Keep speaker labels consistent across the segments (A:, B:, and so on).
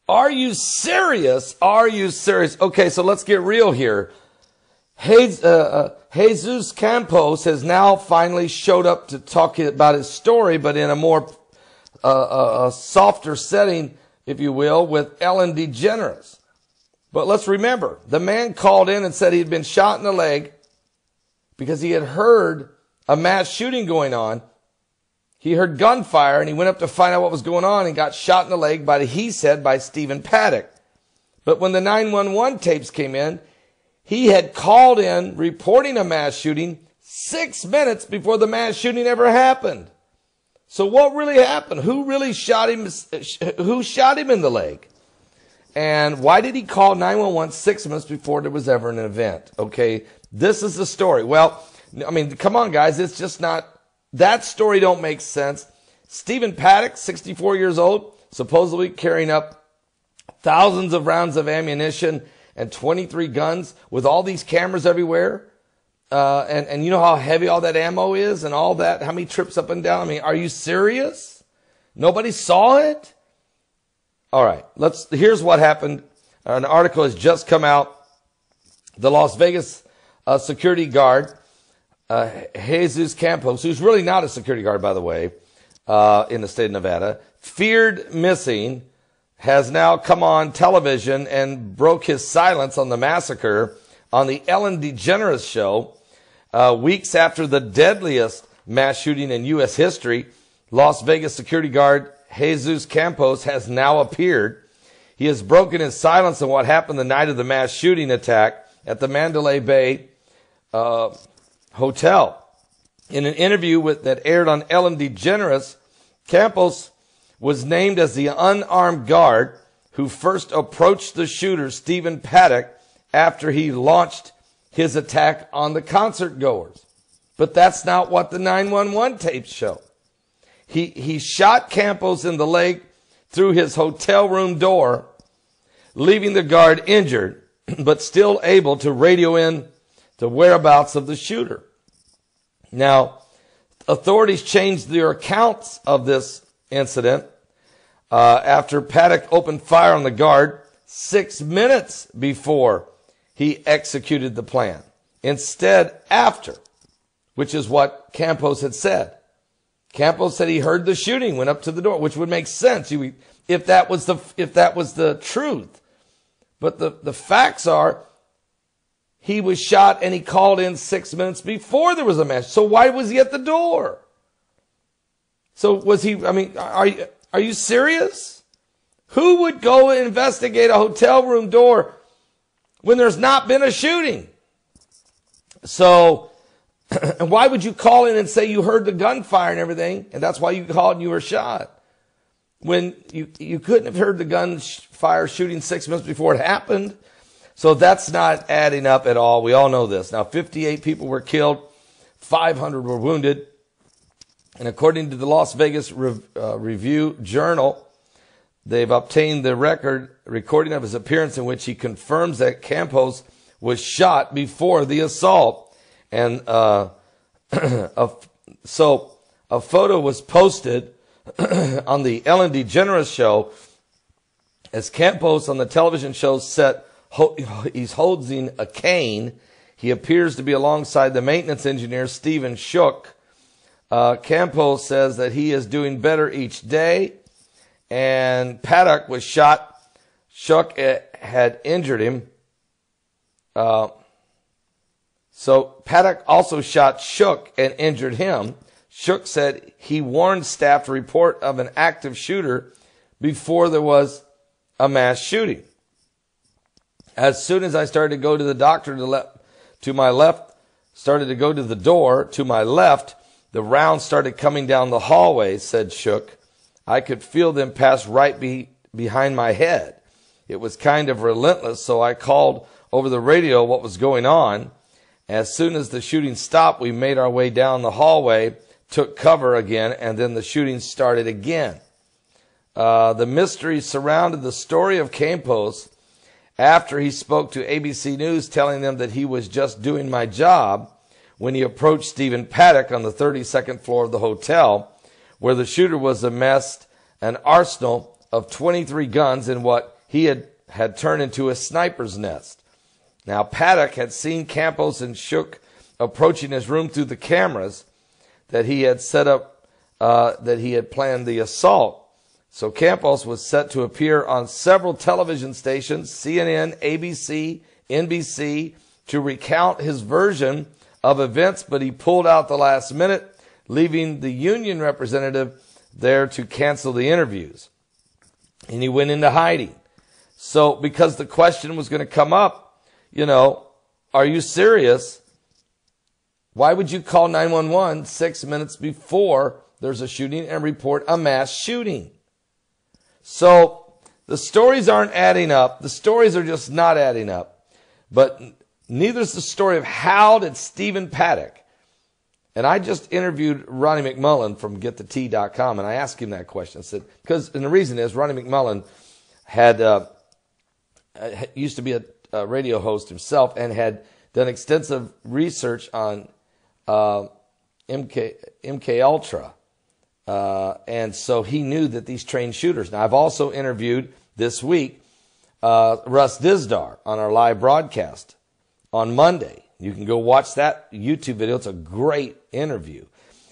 A: Are you serious? Are you serious? Okay, so let's get real here. Jesus Campos has now finally showed up to talk about his story, but in a more a softer setting, if you will, with Ellen DeGeneres. But let's remember, the man called in and said he'd been shot in the leg because he had heard a mass shooting going on. He heard gunfire and he went up to find out what was going on and got shot in the leg by, he said, by Stephen Paddock. But when the 911 tapes came in, he had called in reporting a mass shooting 6 minutes before the mass shooting ever happened. So what really happened? Who really shot him? Who shot him in the leg? And why did he call 911 6 minutes before there was ever an event? Okay, this is the story. Well, I mean, come on, guys. It's just not, that story don't make sense. Stephen Paddock, 64 years old, supposedly carrying up thousands of rounds of ammunition and 23 guns with all these cameras everywhere. And you know how heavy all that ammo is and all that, how many trips up and down? I mean, are you serious? Nobody saw it? All right, here's what happened. An article has just come out. The Las Vegas security guard, Jesus Campos, who's really not a security guard, by the way, in the state of Nevada, feared missing, has now come on television and broke his silence on the massacre on the Ellen DeGeneres show. Weeks after the deadliest mass shooting in U.S. history, Las Vegas security guard Jesus Campos has now appeared. He has broken his silence on what happened the night of the mass shooting attack at the Mandalay Bay hotel. In an interview that aired on Ellen DeGeneres, Campos was named as the unarmed guard who first approached the shooter, Stephen Paddock, after he launched his attack on the concert goers. But that's not what the 911 tapes show. He shot Campos in the leg through his hotel room door, leaving the guard injured, but still able to radio in the whereabouts of the shooter. Now, authorities changed their accounts of this incident after Paddock opened fire on the guard 6 minutes before he executed the plan. Instead, after, which is what Campos had said. Campos said he heard the shooting, went up to the door, which would make sense if that was the truth. But the facts are, he was shot and he called in 6 minutes before there was a mass. So why was he at the door? So was he, I mean, are you serious? Who would go investigate a hotel room door when there's not been a shooting? So, and why would you call in and say you heard the gunfire and everything, and that's why you called and you were shot? When you couldn't have heard the gunfire shooting 6 minutes before it happened. So that's not adding up at all. We all know this. Now, 58 people were killed, 500 were wounded. And according to the Las Vegas Review-Journal, they've obtained the recording of his appearance in which he confirms that Campos was shot before the assault. And so a photo was posted on the Ellen DeGeneres show as Campos on the television show set. He's holding a cane. He appears to be alongside the maintenance engineer, Stephen Shook. Campos says that he is doing better each day. And Paddock was shot. Shook had injured him. So Paddock also shot Shook and injured him. Shook said he warned staff to report of an active shooter before there was a mass shooting. As soon as I started to go to the doctor to my left, started to go to the door to my left, the rounds started coming down the hallway, said Shook. I could feel them pass right behind my head. It was kind of relentless, so I called over the radio what was going on. As soon as the shooting stopped, we made our way down the hallway, took cover again, and then the shooting started again. The mystery surrounded the story of Campos after he spoke to ABC News telling them that he was just doing my job when he approached Stephen Paddock on the 32nd floor of the hotel, where the shooter was amassed an arsenal of 23 guns in what he had turned into a sniper's nest. Now, Paddock had seen Campos and Shook approaching his room through the cameras that he had set up, that he had planned the assault. So Campos was set to appear on several television stations, CNN, ABC, NBC, to recount his version of events, but he pulled out the last minute, leaving the union representative there to cancel the interviews. And he went into hiding. So because the question was going to come up, you know, are you serious? Why would you call 911 6 minutes before there's a shooting and report a mass shooting? So the stories aren't adding up. The stories are just not adding up. But neither is the story of how did Stephen Paddock. And I just interviewed Ronnie McMullen from GetTheT.com, and I asked him that question. I said, and the reason is Ronnie McMullen used to be a radio host himself and had done extensive research on MK Ultra. And so he knew that these trained shooters. Now, I've also interviewed this week Russ Dizdar on our live broadcast on Monday. You can go watch that YouTube video. It's a great interview.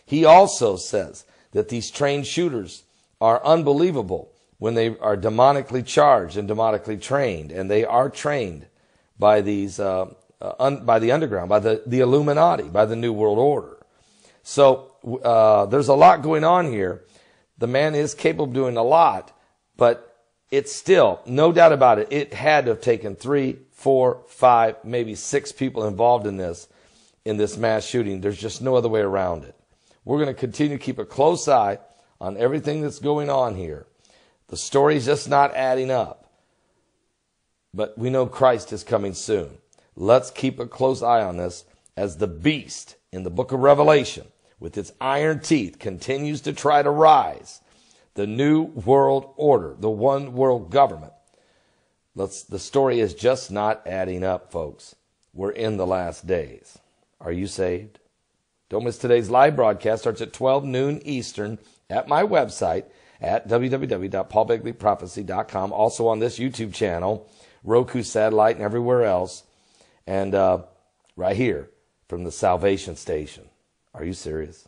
A: He also says that these trained shooters are unbelievable when they are demonically charged and demonically trained. And they are trained by these, by the underground, by the Illuminati, by the New World Order. So there's a lot going on here. The man is capable of doing a lot, but it's still, no doubt about it, it had to have taken 3, 4, 5, maybe 6 people involved in this mass shooting. There's just no other way around it. We're going to continue to keep a close eye on everything that's going on here. The story's just not adding up. But we know Christ is coming soon. Let's keep a close eye on this as the beast in the book of Revelation, with its iron teeth, continues to try to rise. The new world order, the one world government. The story is just not adding up, folks. We're in the last days. Are you saved? Don't miss today's live broadcast. Starts at 12 noon Eastern at my website at www.paulbegleyprophecy.com. Also on this YouTube channel, Roku satellite, and everywhere else. And right here from the Salvation Station. Are you serious?